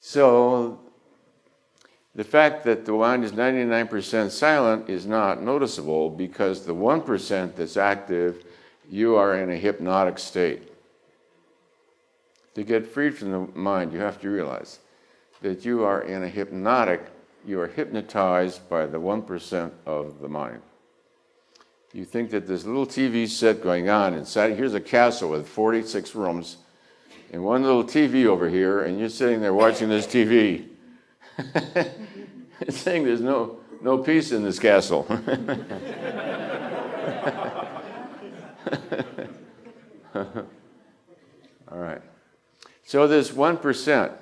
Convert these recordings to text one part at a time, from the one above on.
So the fact that the mind is 99% silent is not noticeable because the 1% that's active, you are in a hypnotic state. To get freed from the mind, you have to realize that you are in a you are hypnotized by the 1% of the mind. You think that this little TV set going on inside, here's a castle with 46 rooms, and one little TV over here, and you're sitting there watching this TV. It's saying there's no peace in this castle. All right. So this 1%,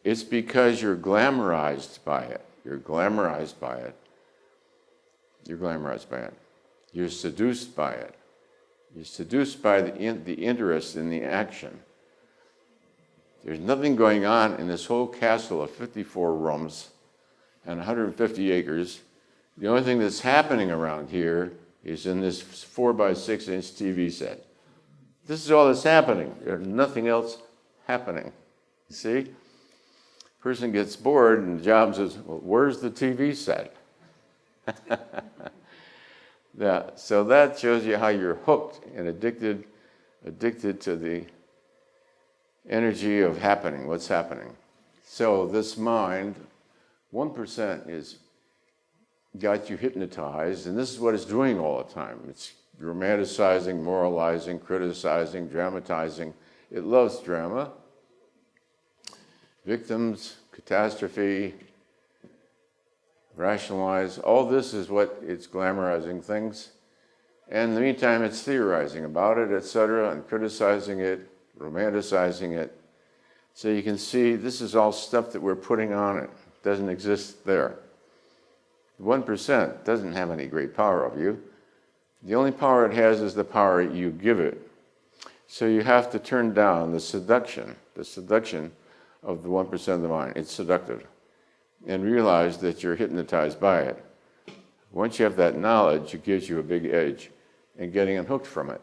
it's because you're glamourized by it. You're glamorized by it. You're glamorized by it. You're seduced by it. You're seduced by the interest in the action. There's nothing going on in this whole castle of 54 rooms and 150 acres. The only thing that's happening around here is in this 4x6-inch TV set. This is all that's happening. There's nothing else happening. You see? Person gets bored and the job says, well, where's the TV set? So that shows you how you're hooked and addicted to the energy of happening, what's happening. So this mind, 1% is got you hypnotized, and this is what it's doing all the time. It's romanticizing, moralizing, criticizing, dramatizing. It loves drama. Victims, catastrophe, rationalize. All this is what it's glamorizing things. And in the meantime, it's theorizing about it, etc., and criticizing it, romanticizing it. So you can see this is all stuff that we're putting on it. It doesn't exist there. 1% doesn't have any great power over you. The only power it has is the power you give it. So you have to turn down the seduction of the 1% of the mind. It's seductive. And realize that you're hypnotized by it. Once you have that knowledge, it gives you a big edge in getting unhooked from it.